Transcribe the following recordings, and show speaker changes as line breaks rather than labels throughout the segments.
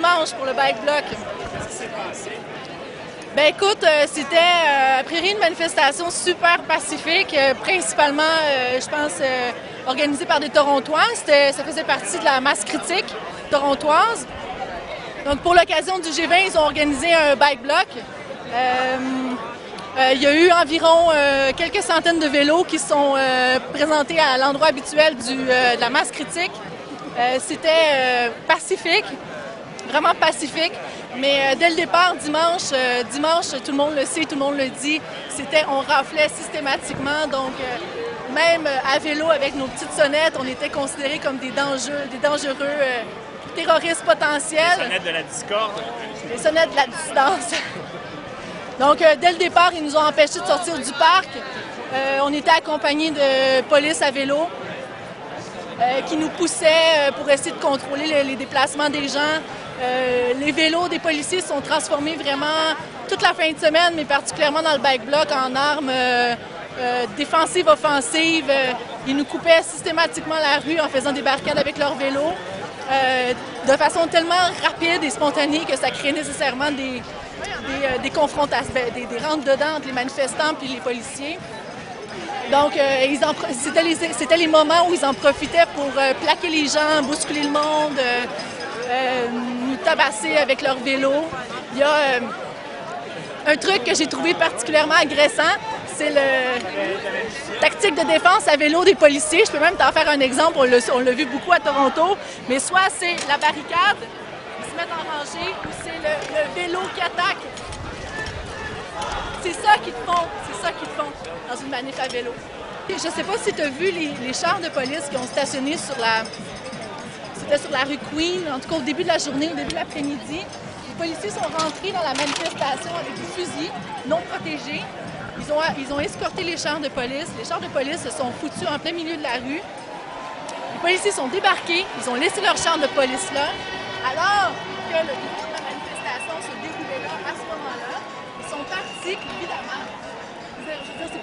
dimanche pour le Bike Block.
Qu'est-ce qui s'est passé?
Ben écoute, c'était a priori une manifestation super pacifique, principalement, je pense, organisée par des Torontois. Ça faisait partie de la masse critique torontoise. Donc pour l'occasion du G20, ils ont organisé un Bike Block. Il y a eu environ quelques centaines de vélos qui sont présentés à l'endroit habituel de la masse critique. C'était pacifique, vraiment pacifique. Mais dès le départ, dimanche, tout le monde le sait, tout le monde le dit, on raflait systématiquement. Donc, même à vélo avec nos petites sonnettes, on était considérés comme des dangereux terroristes potentiels.
Les sonnettes de la discorde.
Les sonnettes de la dissidence. Donc, dès le départ, ils nous ont empêchés de sortir du parc. On était accompagnés de police à vélo qui nous poussaient pour essayer de contrôler les déplacements des gens. Les vélos des policiers sont transformés vraiment toute la fin de semaine, mais particulièrement dans le Bike Block, en armes défensives, offensives. Ils nous coupaient systématiquement la rue en faisant des barricades avec leurs vélos de façon tellement rapide et spontanée que ça créait nécessairement des confrontations, des rentres-dedans entre les manifestants et les policiers. Donc, c'était les moments où ils en profitaient pour plaquer les gens, bousculer le monde, nous tabasser avec leur vélo. Il y a un truc que j'ai trouvé particulièrement agressant, c'est la tactique de défense à vélo des policiers. Je peux même t'en faire un exemple, on l'a vu beaucoup à Toronto, mais soit c'est la barricade, ils se mettent en rangée, ou c'est le vélo qui attaque. C'est ça qu'ils font dans une manif à vélo. Je ne sais pas si tu as vu les chars de police qui ont stationné sur la rue Queen, en tout cas au début de la journée, au début de l'après-midi. Les policiers sont rentrés dans la manifestation avec des fusils non protégés. Ils ont escorté les chars de police. Les chars de police se sont foutus en plein milieu de la rue. Les policiers sont débarqués. Ils ont laissé leurs chars de police là. Alors que le début de la manifestation se déroulait là, à ce moment-là, ils sont partis, évidemment. Je veux dire,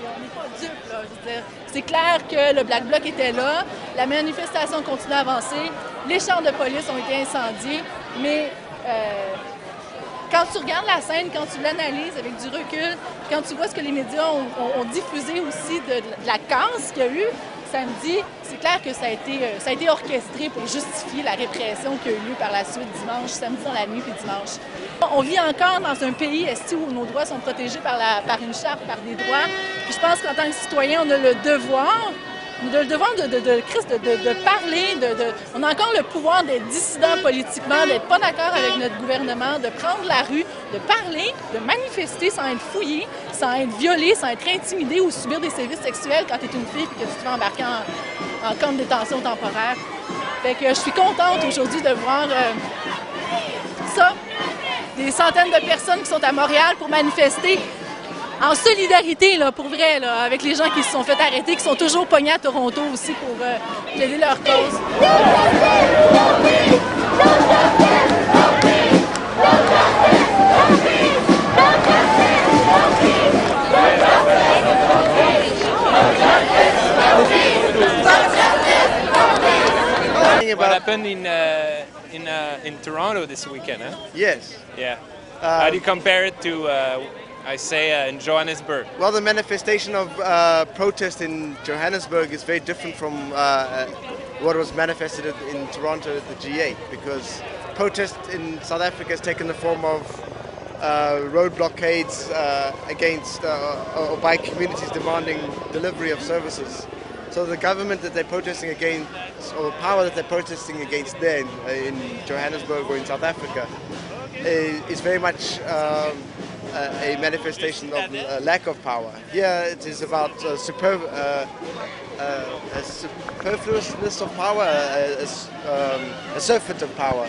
on n'est pas dupes, là. Je veux dire, c'est clair que le Black Bloc était là, la manifestation continue à avancer, les chars de police ont été incendiés, mais quand tu regardes la scène, quand tu l'analyses avec du recul, quand tu vois ce que les médias ont diffusé aussi de la casse qu'il y a eu samedi, c'est clair que ça a été orchestré pour justifier la répression qui a eu lieu par la suite dimanche, samedi dans la nuit puis dimanche. On vit encore dans un pays où nos droits sont protégés par une charte, par des droits. Puis je pense qu'en tant que citoyen, on a le devoir de parler, on a encore le pouvoir d'être dissident politiquement, d'être pas d'accord avec notre gouvernement, de prendre la rue, de parler, de manifester sans être fouillé, sans être violé, sans être intimidé ou subir des sévices sexuels quand tu es une fille et que tu te fais embarquer en camp de détention temporaire. Fait que je suis contente aujourd'hui de voir ça. Des centaines de personnes qui sont à Montréal pour manifester en solidarité, là, pour vrai, là, avec les gens qui se sont fait arrêter, qui sont toujours pognés à Toronto aussi pour plaider leur cause.
What happened in Toronto this weekend? Huh?
Yes.
Yeah. How do you compare it to, in Johannesburg?
Well, the manifestation of protest in Johannesburg is very different from what was manifested in Toronto at the G8, because protest in South Africa has taken the form of road blockades against or by communities demanding delivery of services. So the government that they're protesting against, or the power that they're protesting against there in Johannesburg or in South Africa, is very much a manifestation of lack of power. Here it is about a superfluousness of power, a surfeit of power.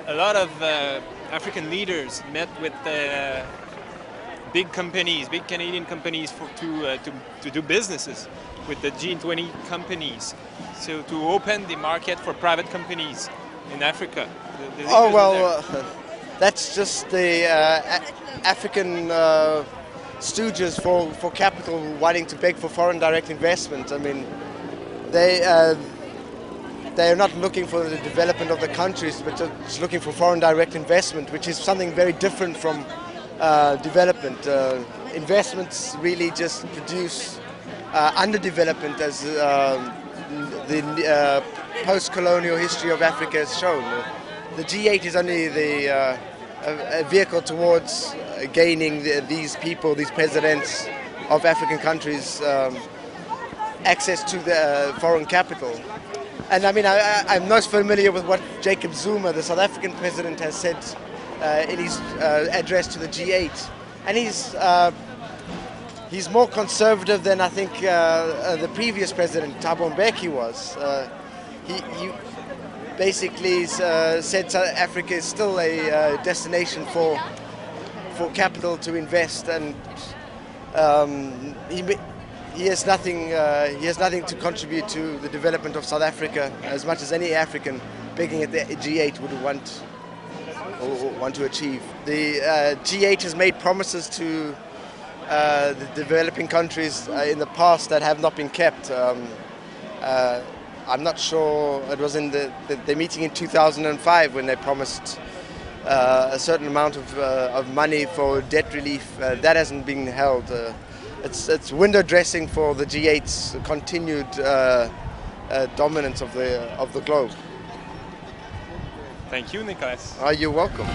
A lot of African leaders met with big companies, big Canadian companies to do businesses with the G20 companies, so to open the market for private companies in Africa.
Oh well, that's just the African stooges for capital wanting to beg for foreign direct investment. I mean, they're not looking for the development of the countries, but just looking for foreign direct investment, which is something very different from development. Investments really just produce underdevelopment, as the post-colonial history of Africa has shown. The G8 is only a vehicle towards gaining these people, these presidents of African countries, access to the foreign capital. And I mean, I'm most familiar with what Jacob Zuma, the South African president, has said in his address to the G8. And he's more conservative than I think the previous president, Thabo Mbeki, was. He basically said South Africa is still a destination for capital to invest, and he has nothing to contribute to the development of South Africa as much as any African begging at the G8 would want to achieve. The G8 has made promises to the developing countries in the past that have not been kept. I'm not sure, it was in the meeting in 2005 when they promised a certain amount of money for debt relief. That hasn't been held. It's window dressing for the G8's continued dominance of the globe.
Thank you, Nicolas.
You're welcome.